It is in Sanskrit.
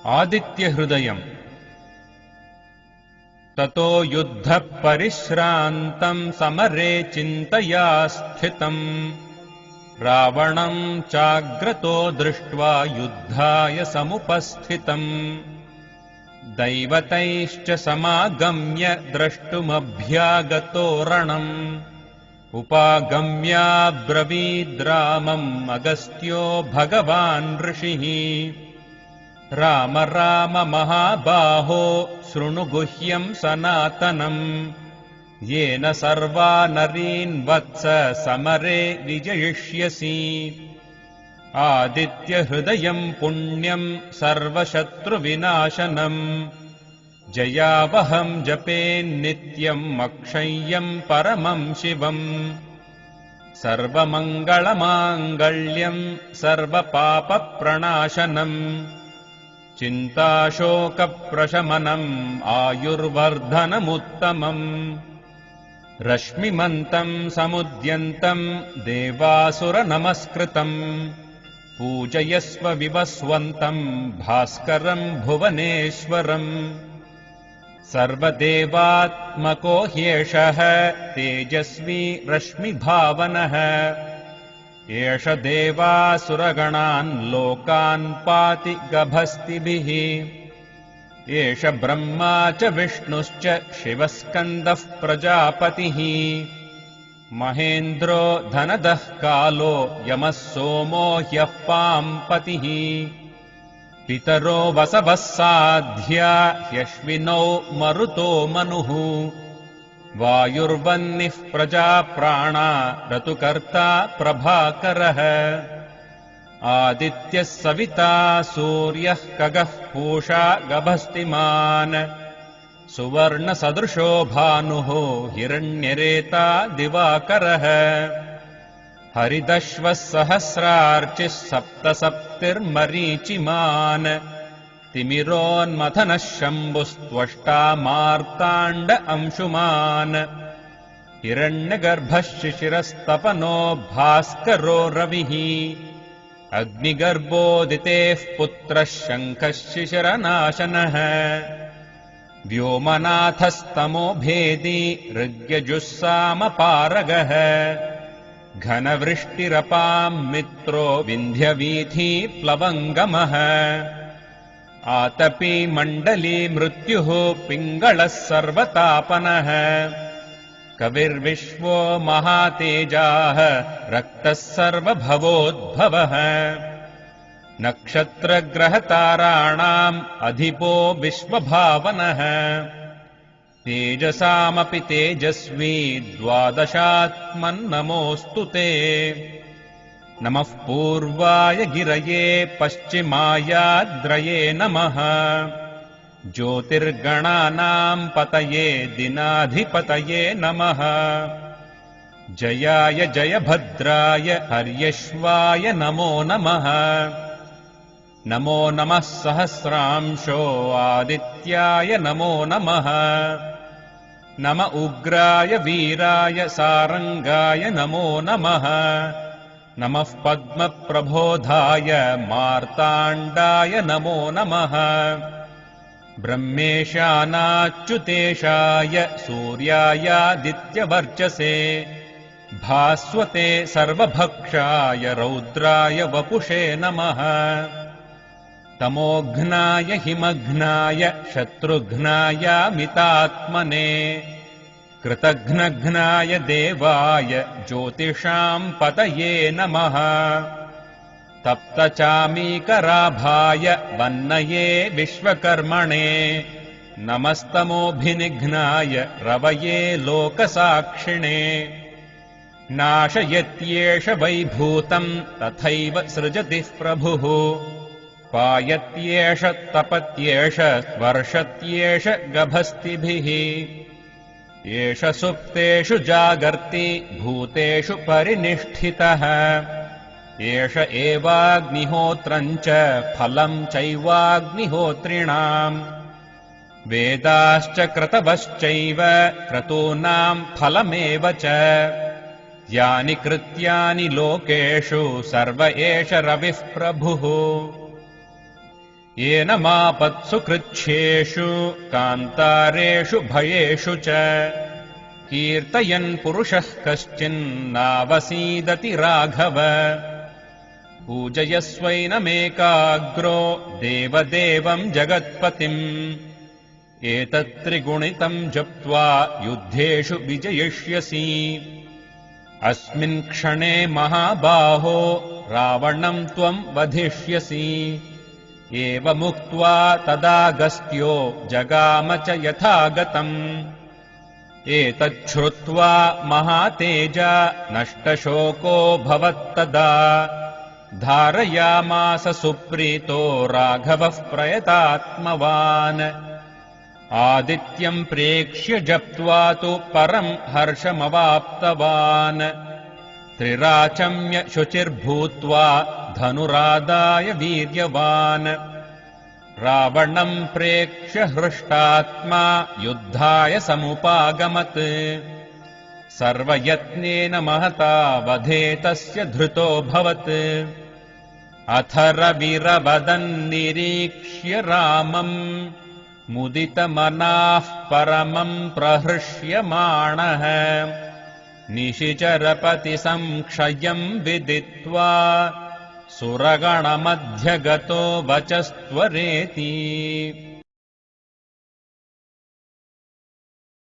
आदित्यहृदयम्। ततो युद्धः परिश्रान्तम् समरे चिन्तया स्थितम् रावणम् चाग्रतो दृष्ट्वा युद्धाय समुपस्थितम् दैवतैश्च समागम्य द्रष्टुमभ्यागतो रणम् उपागम्याब्रवीद्रामम् अगस्त्यो भगवान् ऋषिः राम राम महाबाहो शृणु गुह्यम् सनातनम् येन सर्वा नरीन् वत्स समरे विजयिष्यसि आदित्यहृदयम् पुण्यम् सर्वशत्रुविनाशनम् जयावहम् जपेन्नित्यम् अक्षय्यम् परमम् शिवम् सर्वमङ्गलमाङ्गल्यम् सर्वपापप्रणाशनम् चिन्ताशोकप्रशमनम् आयुर्वर्धनमुत्तमम् रश्मिमन्तम् समुद्यन्तम् देवासुरनमस्कृतम् पूजयस्व विवस्वन्तम् भास्करम् भुवनेश्वरम् सर्वदेवात्मको ह्येषः तेजस्वी रश्मिभावनः एष देवासुरगणान् लोकान् पाति गभस्तिभिः एष ब्रह्मा च विष्णुश्च शिवस्कन्दः प्रजापतिः महेन्द्रो धनदः कालो यमः सोमो ह्यः पाम्पतिः पितरो वसवः साध्या ह्यश्विनौ मरुतो मनुः वायुर्वह्निः प्रजाप्राणा ऋतुकर्ता प्रभाकरः आदित्यः सविता सूर्यः खगः पूषा गभस्तिमान् सुवर्णसदृशो भानुः हिरण्यरेता दिवाकरः हरिदश्वः सहस्रार्चिः सप्तसप्तिर्मरीचिमान् तिमिरोन्मथनः शम्भुस्त्वष्टा मार्ताण्ड अंशुमान् हिरण्यगर्भः शिशिरस्तपनो भास्करो रविः अग्निगर्भोदितेः पुत्रः शङ्खः शिशिरनाशनः व्योमनाथस्तमोभेदी ऋग्यजुस्सामपारगः घनवृष्टिरपाम् मित्रो विन्ध्यवीथी प्लवङ्गमः आतपी मण्डली मृत्युः पिङ्गळः सर्वतापनः कविर्विश्वो महातेजाः रक्तः सर्वभवोद्भवः नक्षत्रग्रहताराणाम् अधिपो विश्वभावनः तेजसामपि तेजस्वी द्वादशात्मन्नमोऽस्तु ते नमः पूर्वाय गिरये पश्चिमायाद्रये नमः ज्योतिर्गणानाम् पतये दिनाधिपतये नमः जयाय जयभद्राय हर्यश्वाय नमो नमः नमो नमः सहस्रांशो आदित्याय नमो नमः नम उग्राय वीराय सारङ्गाय नमो नमः नमः पद्मप्रबोधाय मार्ताण्डाय नमो नमः ब्रह्मेशानाच्युतेशाय सूर्यायादित्यवर्चसे भास्वते सर्वभक्षाय रौद्राय वपुषे नमः तमोघ्नाय हिमघ्नाय शत्रुघ्नायामितात्मने कृतघ्नघ्नाय देवाय ज्योतिषाम् पतये नमः तप्तचामीकराभाय वह्नये विश्वकर्मणे नमस्तमोभिनिघ्नाय रवये लोकसाक्षिणे नाशयत्येष वैभूतम् तथैव सृजतिः प्रभुः पायत्येष तपत्येष वर्षत्येष गभस्तिभिः एष सुप्तेषु जागर्ति भूतेषु परिनिष्ठितः एष एवाग्निहोत्रम् च फलम् चैवाग्निहोत्रिणाम् वेदाश्च क्रतवश्चैव क्रतूनाम् फलमेव च यानि कृत्यानि लोकेषु सर्व एष रविः प्रभुः येन मापत्सु कृच्छ्रेषु कान्तारेषु भयेषु च कीर्तयन् पुरुषः कश्चिन्नावसीदति राघव पूजयस्वैनमेकाग्रो देवदेवम् जगत्पतिम् एतत्त्रिगुणितम् जप्त्वा युद्धेषु विजयिष्यसि अस्मिन् क्षणे महाबाहो रावणम् त्वम् वधिष्यसि एवमुक्त्वा तदागस्त्यो जगाम च यथागतम् एतच्छ्रुत्वा महातेजा नष्टशोको भवत्तदा धारयामास सुप्रीतो राघवः प्रयतात्मवान् आदित्यम् प्रेक्ष्य जप्त्वा तु परम् हर्षमवाप्तवान् त्रिराचम्य शुचिर्भूत्वा धनुरादाय वीर्यवान् रावणम् प्रेक्ष्य हृष्टात्मा युद्धाय समुपागमत् सर्वयत्नेन महता वधे तस्य धृतोऽभवत् अथ रविरवदन्निरीक्ष्य रामम् मुदितमनाः परमम् प्रहृष्यमाणः निशिचरपतिसंक्षयम् विदित्वा सुरगणमध्यगतो वचस्त्वरेति।